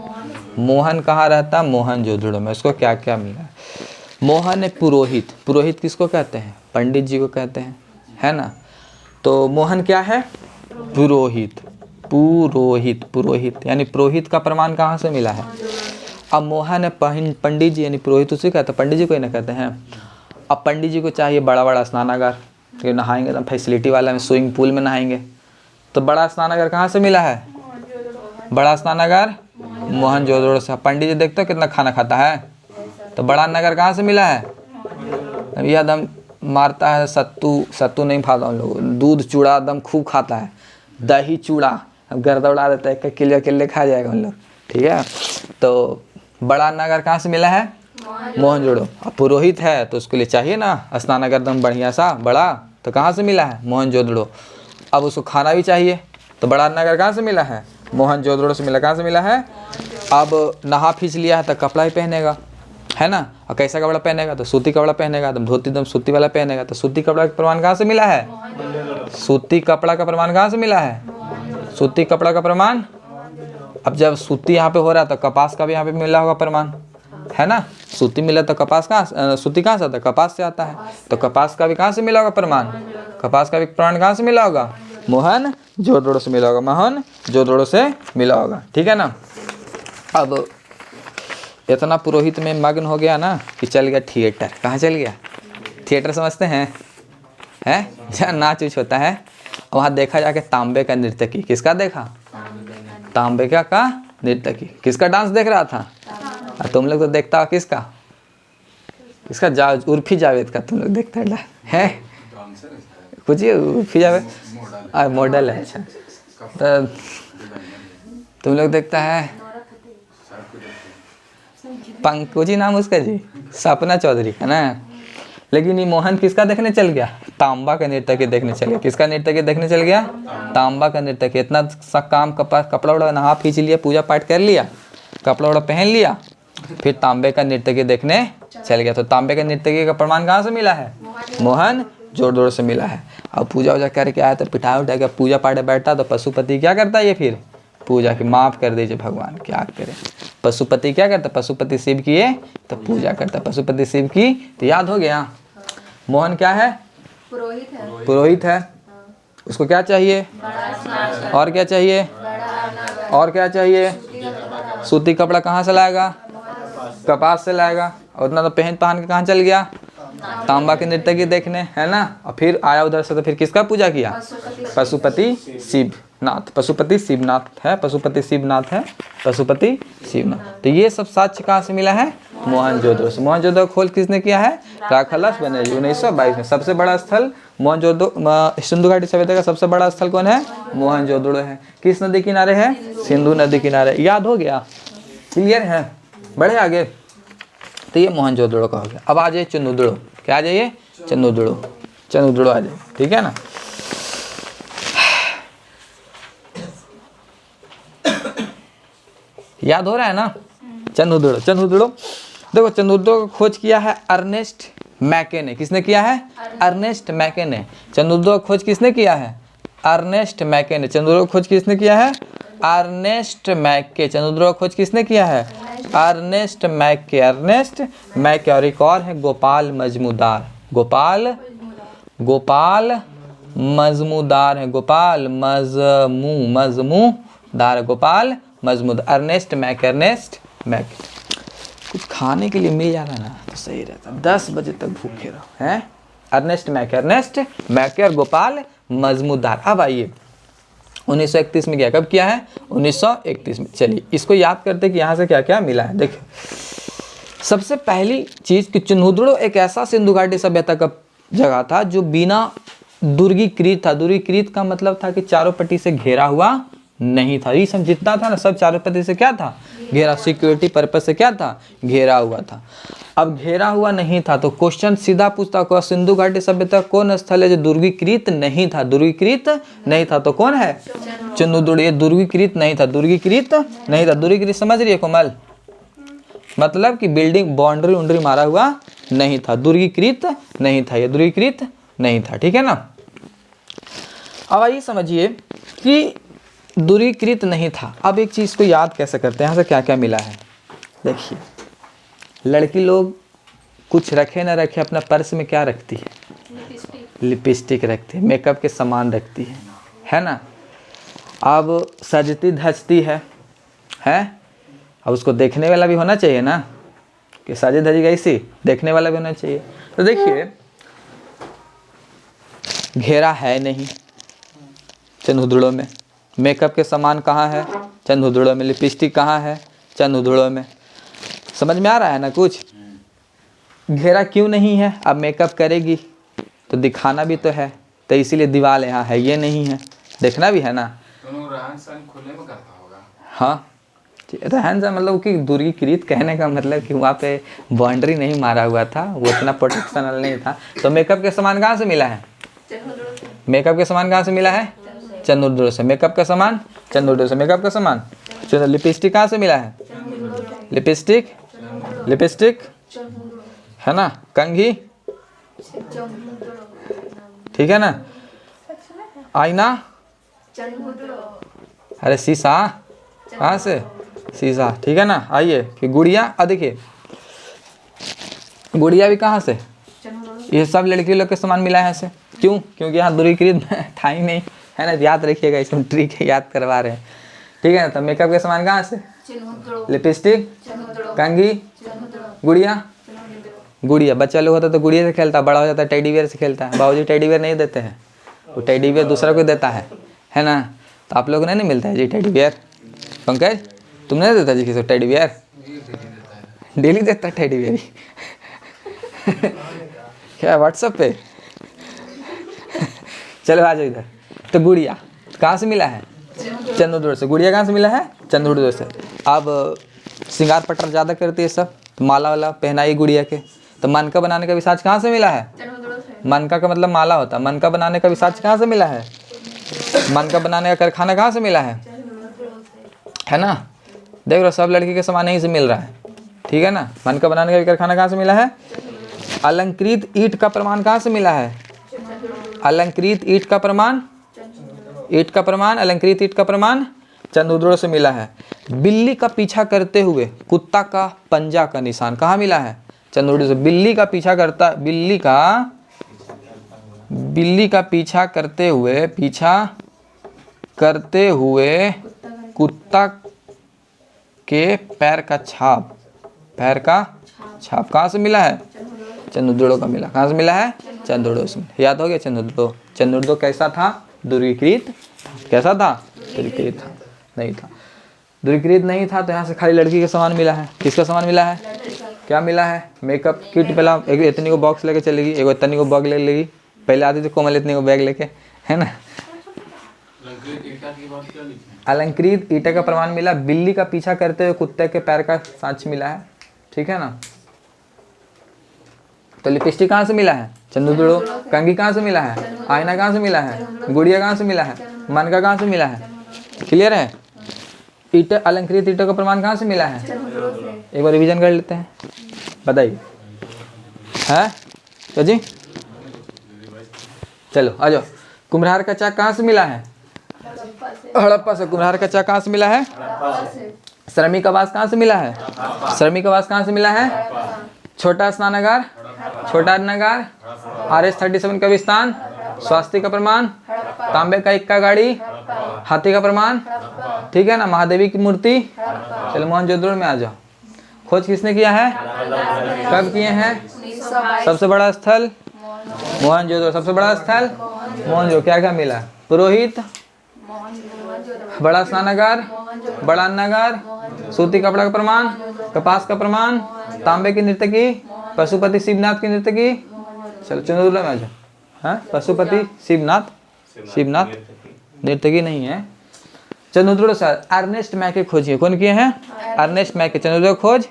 मोहन कहाँ रहता? मोहनजोदड़ो में। उसको क्या क्या मिला? मोहन है पुरोहित। पुरोहित किसको कहते हैं? पंडित जी को कहते हैं, है ना। तो मोहन क्या है? पुरोहित। पुरोहित यानी पुरोहित का प्रमाण कहाँ से मिला है? अब मोहन है पंडित जी, यानी पुरोहित उसे कहते हैं, पंडित जी को ही ना कहते हैं। अब पंडित जी को चाहिए बड़ा बड़ा स्नानागार, तो नहाएंगे तो फैसिलिटी वाला में, स्विमिंग पूल में नहाएंगे। तो बड़ा स्नानागार कहाँ से मिला है? बड़ा स्नानागार मोहनजोदड़ो से। पंडित जी देखते हो कितना खाना खाता है, तो बड़ा नगर कहाँ से मिला है? अब यह दम मारता है, सत्तू नहीं खाता हम लोग, दूध चूड़ा दम खूब खाता है, दही चूड़ा गर्दा उड़ा देता है, किले खा जाएगा हम लोग, ठीक है। तो बड़ा नगर कहाँ से मिला है? मोहनजोदड़ो। अब पुरोहित है तो उसके लिए चाहिए ना स्नानागार दम बढ़िया सा बड़ा, तो कहाँ से मिला है? मोहनजोदड़ो। अब उसको खाना भी चाहिए, तो बड़ा नगर कहाँ से मिला है? मोहनजोदड़ो से मिला। कहाँ से मिला है? अब नहा फीस लिया है तो कपड़ा ही पहनेगा, है ना। और कैसा कपड़ा पहनेगा, तो सूती कपड़ा पहनेगा, तो धोती एकदम सूती वाला पहनेगा। तो सूती कपड़ा का प्रमाण कहाँ से मिला है? सूती कपड़ा का प्रमाण कहाँ से मिला है? सूती कपड़ा का प्रमाण। अब जब सूती यहाँ पे हो रहा है तो कपास का भी यहाँ पे मिला होगा प्रमाण, है ना। सूती मिला तो कपास कहाँ, सूती कहाँ से आता है? कपास से आता है। तो कपास का भी कहाँ से मिला होगा प्रमाण? कपास का भी प्रमाण कहाँ से मिला होगा? मोहन जोदड़ो से मिला होगा, मोहन जोदड़ो से मिला होगा, ठीक है ना। अब इतना पुरोहित में मग्न हो गया ना कि चल गया थिएटर। कहाँ चल गया? थिएटर समझते हैं? जहाँ नाच उच होता है वहाँ देखा जाके तांबे का नर्तकी। किसका देखा? तांबे का नर्तकी। किसका डांस देख रहा था? तुम लोग तो देखता हो किसका? किसका? उर्फी जावेद का तुम लोग देखता है? कुछ उर्फी जावेद मॉडल है। अच्छा, तो तुम लोग देखता है पंकजी नाम उसका जी, सपना चौधरी, है ना। लेकिन ये मोहन किसका देखने चल गया? तांबा का नृत्य देखने चल गया। किसका नृत्य देखने चल गया? तांबा का नृत्य। इतना सा काम, कपड़ा उड़ा नहा खींच लिया, पूजा पाठ कर लिया, कपड़ा उड़ा पहन लिया, फिर तांबे का नृत्य देखने चल गया। तो तांबे का नृत्य का प्रमाण कहाँ से मिला है? मोहन जोदड़ो से मिला है। अब पूजा वूजा करके आया तो पिटा उठा के पूजा पाठ बैठता तो पशुपति क्या करता है? ये फिर पूजा की, माफ़ कर दीजिए भगवान, क्या करे। पशुपति क्या करता? पशुपति शिव की है तो पूजा करता। पशुपति शिव की तो याद हो गया। मोहन क्या है? पुरोहित है। उसको क्या चाहिए? और क्या चाहिए? और क्या चाहिए? सूती कपड़ा कहाँ से लाएगा? कपास से लाएगा। और उतना तो पहन के कहाँ चल गया? तांबा के नृत्य की देखने, है ना। और फिर आया उधर से तो फिर किसका पूजा किया? पशुपति शिवनाथ। पशुपति शिवनाथ है, पशुपति शिवनाथ है, पशुपति शिवनाथ। तो ये सब साक्ष्य कहाँ से मिला है? मोहनजोदड़ो से। मोहनजोदड़ो खोज किसने किया है? राखालदास बनर्जी 1922 में। सबसे बड़ा स्थल मोहनजोदड़ो, सिंधु घाटी सभ्यता का सबसे बड़ा स्थल कौन है? मोहनजोदड़ो है। किस नदी किनारे है? सिंधु नदी किनारे। याद हो गया? क्लियर है? बढ़े आगे। तो ये मोहनजोदड़ो का हो गया। अब आ जाइए चंदुदड़ो। क्या आ जाइए? चंदुदड़ो। चंदुदड़ो आ जाइए, ठीक है ना। याद हो रहा है ना? चंदुदड़ो। चंदुदड़ो देखो, चंदुदड़ो का खोज किया है अर्नेस्ट मैके ने। किसने किया है? अर्नेस्ट मैके ने। चंदुदड़ो का खोज किसने किया है? अर्नेस्ट मैके ने। चंदुदड़ो का खोज किसने किया है? अर्नेस्ट मैके। चंदुदड़ो का खोज किसने किया है? अर्नेस्ट मैके। अर्नेस्ट मैके। और एक और है गोपाल मजमूदार। गोपाल मजमूदार है। गोपाल मजमूदार। गोपाल मजमूदार। अर्नेस्ट मैके। अर्नेस्ट मैके। कुछ खाने के लिए मिल जाता ना तो सही रहता। 10 बजे तक भूखे रहो, हैं। अर्नेस्ट मैके। अर्नेस्ट मैके और गोपाल मजमूदार। अब आइए 1931 में किया। कब किया है? 1931 में। चलिए इसको याद करते कि यहाँ से क्या क्या मिला है। देखिए, सबसे पहली चीज़ कि चंदुदड़ो एक ऐसा सिंधु घाटी सभ्यता का जगह था जो बिना दुर्गीकृत था। दुर्गीकृत का मतलब था कि चारों पट्टी से घेरा हुआ नहीं था। ये सब जितना था ना, सब चारों पट्टी से क्या था? घेरा। सिक्योरिटी पर्पज से क्या था? घेरा हुआ था। अब घेरा हुआ नहीं था तो क्वेश्चन सीधा पूछता को सिंधु घाटी सभ्यता कौन स्थल है जो दुर्गीकृत नहीं था? दुर्गीकृत नहीं था तो कौन है? चंदुदड़ो। ये दुर्गीकृत नहीं था। दुर्गीकृत नहीं था। दुर्गीकृत समझ रही है कोमल? मतलब कि बिल्डिंग बाउंड्री उंड्री मारा हुआ नहीं था। दुर्गीकृत नहीं था। ये दुर्गीकृत नहीं था, ठीक है ना। अब आइए समझिए कि दुर्गीकृत नहीं था। अब एक चीज़ को याद कैसे करते हैं? यहाँ से क्या क्या मिला है देखिए। लड़की लोग कुछ रखे ना रखे अपना पर्स में क्या रखती है? लिपस्टिक रखती है, मेकअप के सामान रखती है ना। अब सजती धजती है। अब उसको देखने वाला भी होना चाहिए ना कि सजी धजी गई सी, देखने वाला भी होना चाहिए। तो देखिए घेरा है नहीं चंदुदड़ो में। मेकअप के सामान कहाँ है? चंदुदड़ो में। लिपस्टिक कहाँ है? चंदुदड़ो में। समझ में आ रहा है ना कुछ? घेरा क्यों नहीं है? अब मेकअप करेगी तो दिखाना भी तो है, तो इसीलिए दीवार यहाँ है, ये नहीं है, देखना भी है ना। रहन सहन खुले में करता होगा। हाँ, रहन सहन मतलब कि दुर्गीकृत कहने का मतलब कि वहाँ पे बाउंड्री नहीं मारा हुआ था, वो इतना प्रोटेक्शनल नहीं था। तो मेकअप के सामान कहाँ से मिला है? मेकअप के सामान कहाँ से मिला है? चंदुदड़ो से। मेकअप का सामान चंदुदड़ो से। मेकअप का सामान। लिपस्टिक कहाँ से मिला है? लिपस्टिक है ना। कंघी, ठीक है ना। आईना, अरे शीशा, कहाँ से, शीशा, ठीक है ना। आइए फिर गुड़िया, देखिए गुड़िया भी कहाँ से, ये सब लड़की लोग के समान मिला है ऐसे, क्यों, क्योंकि यहाँ दूरीकृत था ही नहीं, है ना। याद रखिएगा, इसमें ट्रिक है, याद करवा रहे हैं, ठीक है ना। तो मेकअप के सामान कहाँ से, लिपस्टिक, कंघी, गुड़िया। गुड़िया बच्चा लोग होता तो गुड़िया से खेलता, बड़ा हो जाता है टेडी बियर से खेलता है। बाबूजी टेडी बियर नहीं देते हैं, वो टेडी बियर दूसरा को देता है ना। तो आप लोगों ने नहीं मिलता है जी टेडी बियर। पंकज तुमने नहीं देता जी किसी को टेडी बियर, डेली देता है टेडी बियर क्या व्हाट्सएप पे चलो आ जाओ इधर। तो गुड़िया कहाँ से मिला है, चंद्रदुर्ग से। गुड़िया कहाँ से मिला है, चंद्रदुर्ग से। अब श्रृंगार पटर ज़्यादा करती है सब, तो माला वाला पहनाई गुड़िया के। तो मनका बनाने का विसाज कहाँ से मिला है, मनका का मतलब माला होता है। मनका बनाने का विसाज कहाँ से मिला है, मनका बनाने का कारखाना कहाँ से मिला है ना। देख लो सब लड़की के सामान यहीं से मिल रहा है, ठीक है ना। मनका बनाने का कारखाना कहाँ से मिला है। अलंकृत ईंट का प्रमाण कहाँ से मिला है, अलंकृत ईंट का प्रमाण, ईंट का प्रमाण, अलंकृत ईंट का प्रमाण चंद्रदुर्ग से मिला है। बिल्ली का पीछा करते हुए कुत्ता का पंजा का निशान कहाँ मिला है, चंद्रदुर्ग से। बिल्ली का पीछा करता, बिल्ली का पीछा करते हुए कुत्ता के पैर का छाप, पैर का छाप कहाँ से मिला है, चंद्रदुर्ग का मिला। कहाँ से मिला है, चंद्रदुर्ग से। याद हो गया चंद्रदुर्ग। चंद्रदुर्ग कैसा था, दूरीकृत, कैसा था, दूरीकृत था, नहीं था, दूरीकृत नहीं था। तो यहाँ से खाली लड़की का सामान मिला है। किसका सामान मिला है, क्या मिला है, मेकअप किट। पहला एक इतनी को बॉक्स लेके चलेगी, एक इतनी को बैग ले लेगी। पहले आती थी कोमल इतनी को बैग लेके, है ना। अलंकृत ईंटा का प्रमाण मिला, बिल्ली का पीछा करते हुए कुत्ते के पैर का साँच मिला है, ठीक है ना। तो लिपस्टिक कहाँ से मिला है, चंद्रदुर्ग। कंघी कहाँ से मिला है, आईना कहाँ से मिला है, गुड़िया कहाँ से मिला है, मनका कहाँ से मिला है। क्लियर है। ईंट, अलंकृत ईंटों का प्रमाण कहाँ से मिला है, एक बार रिवीजन कर लेते हैं, बताइए है तो जी। चलो आ जाओ। कुम्हार का चाक कहाँ से मिला है, हड़प्पा से। कुम्हार का चाक कहाँ से मिला है, श्रमिक आवास कहाँ से मिला है, श्रमिक आवास कहाँ से मिला है। छोटा स्नानागार, छोटा नगार, RS-37 का विस्तान, स्वास्थ्य का प्रमाण, तांबे का इक्का गाड़ी, हाथी का प्रमाण, ठीक है ना। महादेवी की मूर्ति। चलो मोहनजोदड़ो में आ जाओ। खोज किसने किया है, कब किए हैं, सबसे बड़ा स्थल मोहनजोदड़ो, सबसे बड़ा स्थल मोहनजोदड़ो। क्या क्या मिला, पुरोहित, बड़ा स्नानागार, बड़ा अन्नागार, सूती कपड़ा का प्रमाण, कपास का प्रमाण, तांबे की नर्तकी, पशुपति शिवनाथ की नर्तकी। चलो चंद्रदुर्ग में आ जाओ। हाँ पशुपति शिवनाथ, शिवनाथ नर्तकी नहीं है। चंद्रदुर्ग सर अर्नेस्ट मैके खोजिए, कौन किए हैं, अर्नेस्ट मैके। चंद्रदुर्ग खोज,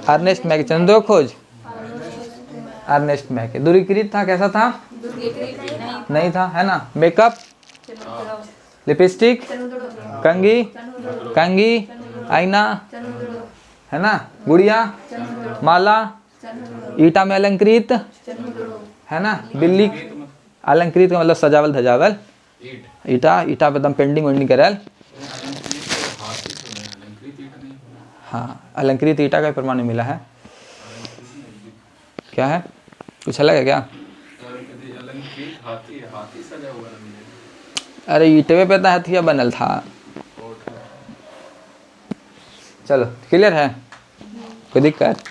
अर्नेस्ट मैके, चंद्रदुर्ग खोज, अर्नेस्ट मैके। दूरीकृत था, कैसा था, नहीं था, है ना। मेकअप, लिपस्टिक, कंघी, कंघी, आईना, है ना। गुड़िया, माला, ईटा में अलंकृत, है ना। बिल्ली, अलंकृत का मतलब सजावल धजावल। ईटा, ईटा पे एकदम पेंटिंग वेंटिंग करल। हाँ अलंकृत ईटा का प्रमाण मिला है। क्या है, कुछ अलग है क्या। अरे ईटवे पे तो हथिया बनल था। चलो क्लियर है, कोई दिक्कत।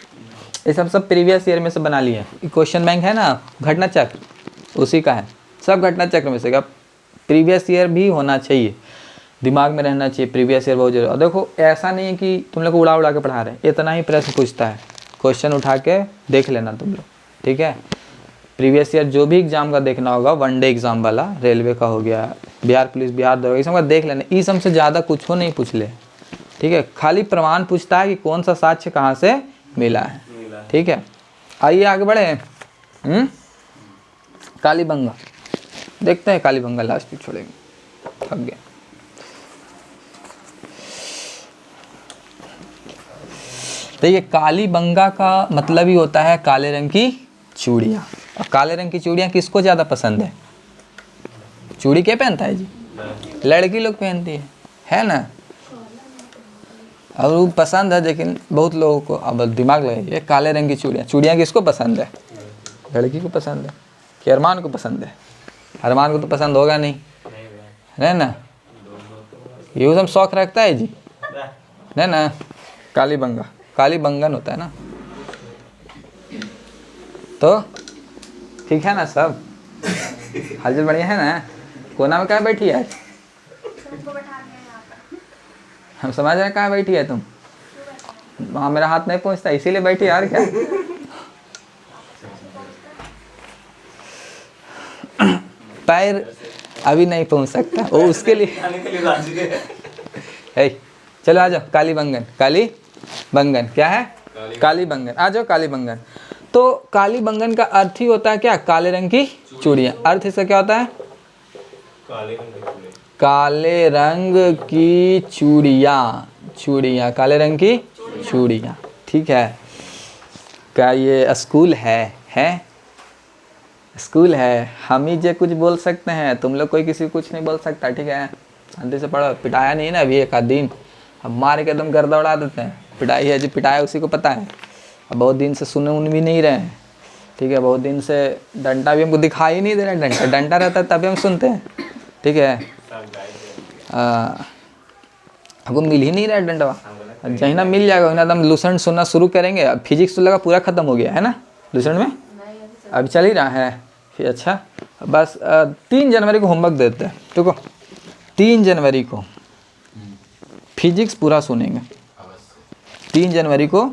ये सब प्रीवियस ईयर में से बना लिए। क्वेश्चन बैंक है ना घटना चक्र, उसी का है। सब घटना चक्र में से का प्रीवियस ईयर भी होना चाहिए, दिमाग में रहना चाहिए। प्रीवियस ईयर बहुत जरूरी। और देखो ऐसा नहीं है कि तुम लोग को उड़ा उड़ा के पढ़ा रहे हैं, इतना ही प्रश्न पूछता है। क्वेश्चन उठा के देख लेना तुम लोग, ठीक है। प्रीवियस ईयर जो भी एग्जाम का देखना होगा, वनडे एग्जाम वाला, रेलवे का हो गया, बिहार पुलिस, बिहार दरोगा, ये सब का देख लेना। इस सब से ज़्यादा कुछ हो नहीं पूछ ले, ठीक है। खाली प्रमाण पूछता है कि कौन सा साक्ष्य कहाँ से मिला है, ठीक है। आइए आगे बढ़े। कालीबंगा देखते हैं, कालीबंगा लास्ट तक छोड़ेंगे, थक गए। तो ये काली बंगा का मतलब ही होता है काले रंग की चूड़ियाँ। और काले रंग की चूड़ियाँ किसको ज़्यादा पसंद है? चूड़ी क्या पहनता है जी? लड़की लोग पहनती है ना। और वो पसंद है, लेकिन बहुत लोगों को अब दिमाग लगाइए, काले रंग की चूड़ियाँ, चूड़ियाँ किसको पसंद है? लड़की को पसंद है कि अरमान को पसंद है? अरमान को तो पसंद होगा नहीं, है ना। ये सब शौक रखता है जी, है ना। काली बंगा, काली बंगन होता है ना। तो ठीक है ना सब, हालचाल बढ़िया है ना। कोना में कहाँ बैठी है? हम समझ रहे हैं कहाँ बैठी है तुम। वहाँ मेरा हाथ नहीं पहुँचता इसीलिए बैठी यार। क्या पैर अभी नहीं पहुँच सकता वो, उसके लिए है। चलो आ जाओ, काली बंगन, काली बंगन क्या है? काली बंगन। आ जाओ काली बंगन। तो काली बंगन का अर्थ ही होता है क्या? काले रंग की चूड़ियाँ। अर्थ इसका क्या होता है? काले रंग की चूड़ियाँ, चूड़ियाँ, काले रंग की चूड़ियाँ। ठीक है। क्या ये स्कूल है? स्कूल है। हम ही जो कुछ बोल सकते हैं, तुम लोग कोई किसी को कुछ नहीं बोल सकता। ठीक है, शांति से पढ़ो। पिटाया नहीं ना अभी एक आध दिन, हम मार के तुम गर्दा उड़ा देते हैं। पिटाई है जी, पिटाया उसी को पता है। अब बहुत दिन से सुने उन भी नहीं रहे हैं। ठीक है, बहुत दिन से डंडा भी हमको दिखाई नहीं दे रहा है। डंडा रहता है तभी हम सुनते हैं। ठीक है, हमको मिल ही नहीं रहा है डंडवा। जहीं ना मिल जाएगा ना एकदम लूसेंट सुनना शुरू करेंगे। अब फिजिक्स तो लगा पूरा ख़त्म हो गया है ना लूसेंट में, अब चल ही रहा है फिर। अच्छा, बस 3 जनवरी को होमवर्क देते हैं। ठीक है, 3 जनवरी को फिजिक्स पूरा सुनेंगे। 3 जनवरी को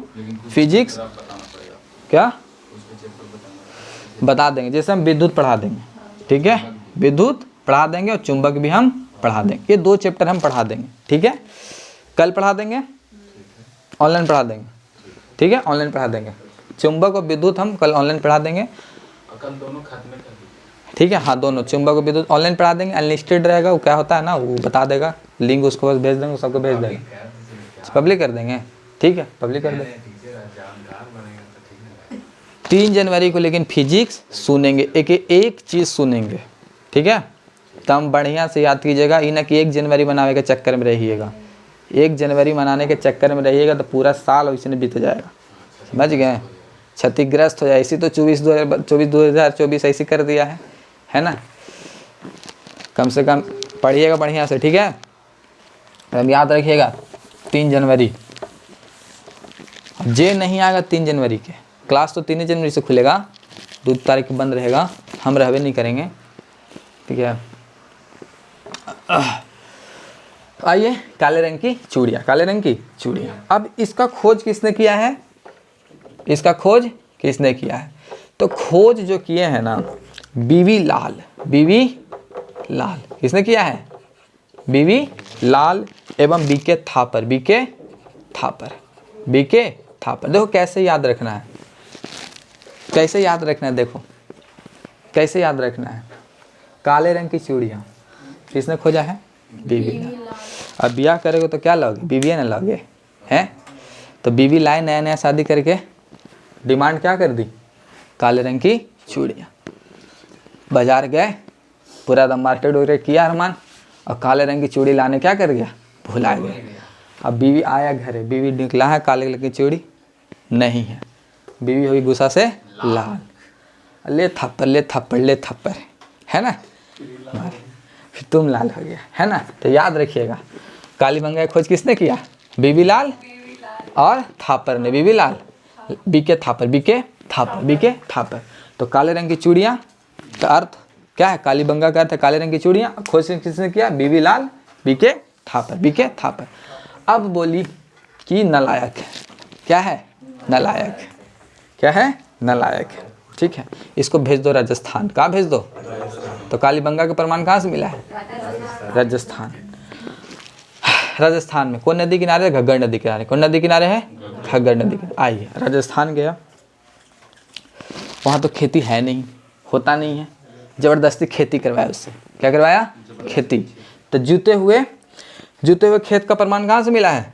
फिजिक्स क्या बता देंगे। जैसे हम विद्युत पढ़ा देंगे, ठीक है, विद्युत पढ़ा देंगे और चुंबक भी हम पढ़ा देंगे। ये 2 चैप्टर हम पढ़ा देंगे। ठीक है, कल पढ़ा देंगे, ऑनलाइन पढ़ा देंगे। ठीक है, ऑनलाइन पढ़ा देंगे। चुंबक और विद्युत हम कल ऑनलाइन पढ़ा देंगे। कल दोनों खत्म कर दी। ठीक है, हाँ दोनों चुंबक और विद्युत ऑनलाइन पढ़ा देंगे। अनलिस्टेड रहेगा, वो क्या होता है ना, वो बता देगा। लिंक उसको बस भेज देंगे, सबको भेज देंगे। पब्लिक कर देंगे। ठीक है, पब्लिक कर देंगे। 3 जनवरी को लेकिन फिजिक्स सुनेंगे, एक चीज़ सुनेंगे। ठीक है, तो हम बढ़िया से याद कीजिएगा। ये ना कि 1 जनवरी मनाने के चक्कर में रहिएगा। 1 जनवरी मनाने के चक्कर में रहिएगा तो पूरा साल वैसे नहीं बीत जाएगा। समझ गए? क्षतिग्रस्त हो जाए। इसी तो 2024 ऐसी कर दिया है ना। कम से कम पढ़िएगा बढ़िया से। ठीक है, अब याद रखिएगा 3 जनवरी। जे नहीं आएगा 3 जनवरी के, क्लास तो 3 जनवरी से खुलेगा, 2 तारीख को बंद रहेगा। हम रहबे नहीं करेंगे। ठीक है, आइए काले रंग की चूड़ियाँ, काले रंग की चूड़ियाँ। अब इसका खोज किसने किया है? इसका खोज किसने किया है? तो खोज जो किए हैं ना बीवी लाल, बीवी लाल। किसने किया है? बीवी लाल एवं बीके थापर, बीके थापर, बीके थापर। देखो कैसे याद रखना है, कैसे याद रखना है। देखो कैसे याद रखना है। काले रंग की चूड़ियाँ किसने खोजा है? बीवी लाल। अब ब्याह करेगा तो क्या लोगे? बीवी ना लोगे हैं। तो बीवी लाए नया नया शादी करके, डिमांड क्या कर दी? काले रंग की चूड़ियाँ। बाजार गए, पूरा दम मार्केट वगैरह किया अरमान, और काले रंग की चूड़ी लाने क्या कर गया? भुला गया। अब बीवी आया घरे, बीवी निकला है काले रंग की चूड़ी नहीं है। बीवी हुई गुस्सा से लाल, ले थप्पड़ ले थप्पड़ ले थप्पड़, है ना, फिर तुम लाल हो गया, है ना। तो याद रखिएगा काली बंगा की खोज किसने किया? बीवी लाल और थापर ने। BV Lal, BK Thapar, BK Thapar, BK Thapar. तो काले रंग की चूड़ियाँ का अर्थ क्या है? काली बंगा का अर्थ है काले रंग की चूड़ियाँ। खोज किसने किया? बीवी लाल, बीके थापर, बीके थापर। अब बोली कि नलायक है। क्या है? नलायक। क्या है? नलायक है। ठीक है, इसको भेज दो राजस्थान। कहाँ भेज दो? तो काली बंगा का प्रमाण कहाँ से मिला है? राजस्थान। राजस्थान में कौन नदी किनारे है? घग्गर नदी किनारे। कौन नदी किनारे है? घग्गर नदी किनारे। आइए राजस्थान गया, वहाँ तो खेती है नहीं, होता नहीं है। ज़बरदस्ती खेती करवाया उससे। क्या करवाया? खेती। तो जूते हुए खेत का प्रमाण कहाँ से मिला है?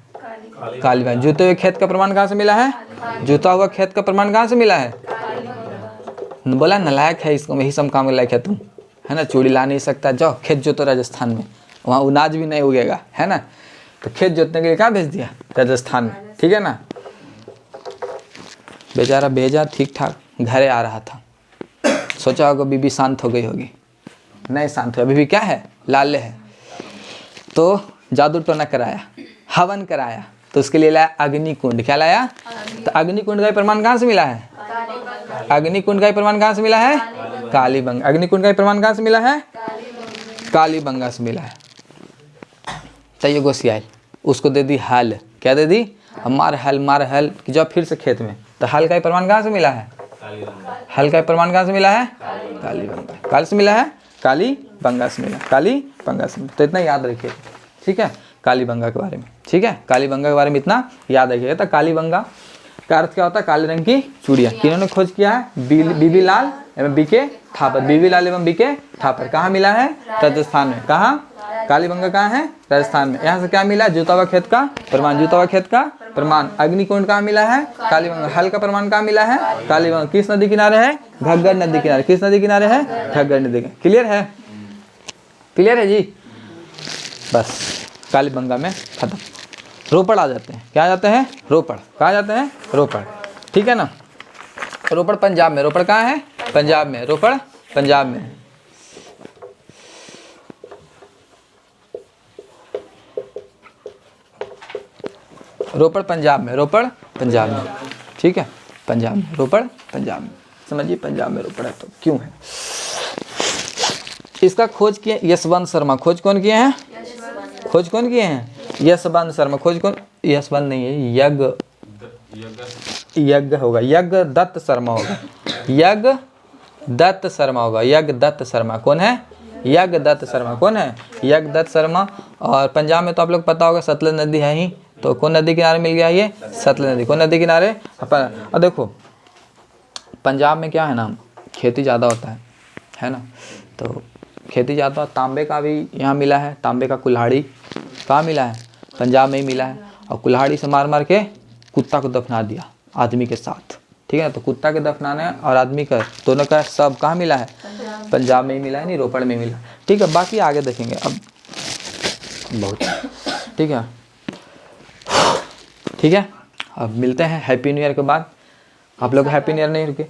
काली बंगा। जूते हुए खेत का प्रमाण कहाँ से मिला है? जूता हुआ खेत का प्रमाण कहाँ से मिला है? बोला नलायक है, इसको यही सब काम लायक है तुम, है ना। चूड़ी ला नहीं सकता, जाओ खेत जोतो राजस्थान में, वहाँ अनाज भी नहीं उगेगा, है ना। तो खेत जोतने के लिए कहाँ भेज दिया? राजस्थान में, ठीक है ना। बेचारा भेजा, ठीक ठाक घरे आ रहा था, सोचा होगा बीबी शांत हो गई होगी, नहीं शांत हुई, अभी भी क्या है? लाले है। तो जादू टोना कराया, हवन कराया, तो उसके लिए लाया अग्निकुंड। क्या लाया? तो अग्निकुंड का प्रमाण कहाँ से मिला है? अग्निकुंड का प्रमाण कहाँ से मिला है? कालीबंगा। अग्निकुंड का प्रमाण कहाँ से मिला है? कालीबंगा से मिला है। चाहिए गोसियाल, उसको दे दी हल। क्या दे दी? मार हल कि जाओ फिर से खेत में। तो हल का प्रमाण कहाँ से मिला है? हल का प्रमाण कहाँ से मिला है? कालीबंगा। काल से मिला है? कालीबंगा से मिला, कालीबंगा से मिला। तो इतना याद रखिए, ठीक है, कालीबंगा के बारे में, ठीक है। कालीबंगा के बारे में इतना याद रखिएगा। तो कालीबंगा का अर्थ क्या होता है? काले रंग की चूड़ियाँ। किन्होंने खोज किया है? बीबी लाल एवं बीके थापर। बीबी लाल एवं बीके थापर। कहाँ मिला है? राजस्थान में। कहाँ? कालीबंगा कहाँ है? राजस्थान में। यहाँ से क्या मिला? जूता हुआ खेत का प्रमाण। जूता हुआ खेत का प्रमाण। अग्निकुंड कहाँ मिला है? कालीबंगा। हल का प्रमाण कहाँ मिला है? कालीबंगा। किस नदी किनारे है? घग्गर नदी किनारे। किस नदी किनारे है? घग्गर नदी किनारे। क्लियर है? क्लियर है जी? बस कालीबंगा में खत्म। रोपड़ आ जाते हैं। क्या आ जाते हैं? रोपड़। कहाँ जाते हैं? रोपड़, ठीक है ना। रोपड़ पंजाब में। रोपड़ कहाँ है? पंजाब में। रोपड़ पंजाब में। रोपड़ पंजाब में। रोपड़ पंजाब में, ठीक है, पंजाब में। रोपड़ पंजाब में, समझिए पंजाब में रोपड़ है तो क्यों है। इसका खोज किए यशवंत शर्मा। खोज कौन किए हैं? खोज कौन किए हैं? यशवंत शर्मा। खोज कौन? यशवंत नहीं है, यज्ञ होगा, यज्ञ दत्त शर्मा होगा, यज्ञ दत्त शर्मा होगा, यज्ञ दत्त शर्मा। कौन है? यज्ञ दत्त शर्मा। कौन है? यज्ञ दत्त शर्मा। और पंजाब में तो आप लोग पता होगा सतलज नदी है ही, तो कौन नदी किनारे मिल गया ये? सतलज नदी। कौन नदी किनारे? और देखो पंजाब में क्या है ना, खेती ज़्यादा होता है ना। तो खेती ज़्यादा, तांबे का भी यहाँ मिला है। तांबे का कुल्हाड़ी कहाँ मिला है? पंजाब में ही मिला है। और कुल्हाड़ी से मार मार के कुत्ता को दफना दिया आदमी के साथ, ठीक है। तो कुत्ता के दफनाने और आदमी का दोनों का सब कहाँ मिला है? पंजाब में ही मिला है, नहीं रोपड़ में मिला, ठीक है। बाकी आगे देखेंगे अब बहुत, ठीक है, ठीक है। अब मिलते हैं हैप्पी न्यू ईयर के बाद। आप लोग हैप्पी न्यू ईयर नहीं रुके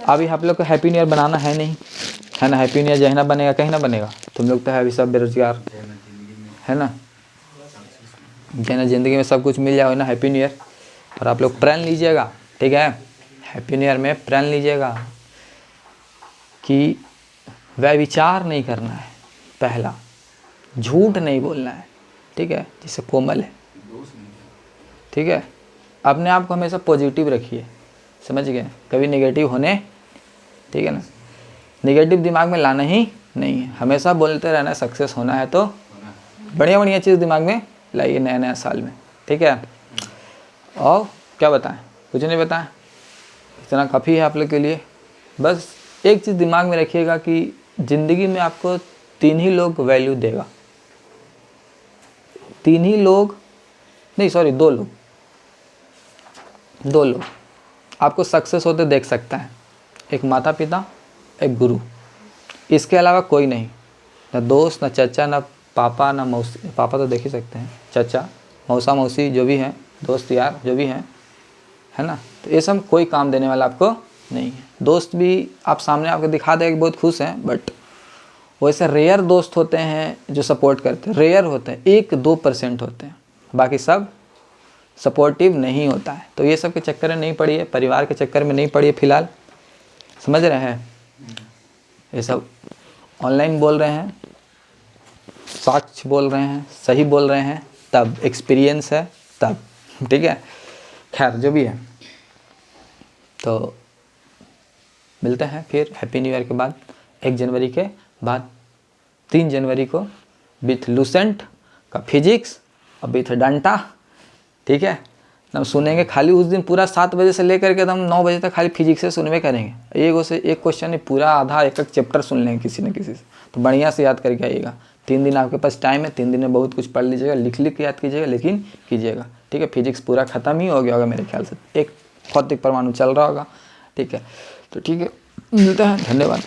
अभी, आप लोग को हैप्पी न्यू ईयर बनाना है नहीं, है ना। हैप्पी न्यू ईयर जहाँ ना बनेगा कहीं ना बनेगा। तुम लोग तो है अभी सब बेरोजगार, है ना। जहाँ ज़िंदगी में सब कुछ मिल जाए ना, हैप्पी न्यू ईयर। और आप लोग प्रण लीजिएगा, ठीक है, हैप्पी न्यू ईयर में प्रण लीजिएगा कि व्यभिचार नहीं करना है, पहला झूठ नहीं बोलना है, ठीक है, जिससे कोमल है, ठीक है। अपने आप को हमेशा पॉजिटिव रखिए, समझ गए, कभी नेगेटिव होने, ठीक है ना, नेगेटिव दिमाग में लाना ही नहीं है। हमेशा बोलते रहना है सक्सेस होना है, तो बढ़िया बढ़िया चीज़ दिमाग में लाइए नया नया साल में, ठीक है। और क्या बताएं, कुछ नहीं बताएं, इतना काफ़ी है आप लोग के लिए। बस एक चीज़ दिमाग में रखिएगा कि ज़िंदगी में आपको 3 ही लोग वैल्यू देगा, 3 ही लोग नहीं, सॉरी 2 लोग, 2 लोग आपको सक्सेस होते देख सकता है, एक माता पिता, एक गुरु। इसके अलावा कोई नहीं, ना दोस्त, ना चाचा, ना पापा, ना मौसी। पापा तो देख ही सकते हैं, चाचा, मौसा, मौसी जो भी हैं, दोस्त यार जो भी हैं, है ना। तो ये सब कोई काम देने वाला आपको नहीं है। दोस्त भी आप सामने आपको दिखा देगा कि बहुत खुश हैं, बट वैसे रेयर दोस्त होते हैं जो सपोर्ट करते हैं, रेयर होते हैं, 1-2% होते हैं, बाकी सब सपोर्टिव नहीं होता है। तो ये सब के चक्कर में नहीं पड़िए, परिवार के चक्कर में नहीं पड़िए फिलहाल, समझ रहे हैं। ये सब ऑनलाइन बोल रहे हैं, साक्ष्य बोल रहे हैं, सही बोल रहे हैं, तब एक्सपीरियंस है तब, ठीक है। खैर जो भी है, तो मिलते हैं फिर हैप्पी न्यू ईयर के बाद, 1 जनवरी के बाद 3 जनवरी को विथ लूसेंट का फिजिक्स और विथ डंटा, ठीक है। हम सुनेंगे खाली उस दिन पूरा 7 बजे से लेकर के एकदम 9 बजे तक खाली फिजिक्स से सुनवे करेंगे। एक क्वेश्चन नहीं, पूरा आधा एक चैप्टर सुन लेंगे किसी न किसी से, तो बढ़िया से याद करके आइएगा। 3 दिन आपके पास टाइम है, 3 दिन में बहुत कुछ पढ़ लीजिएगा, लिख के याद कीजिएगा, लेकिन कीजिएगा। ठीक है, फिजिक्स पूरा ख़त्म ही हो गया होगा मेरे ख्याल से, एक भौतिक परमाणु चल रहा होगा, ठीक है। तो ठीक है, मिलता है, धन्यवाद।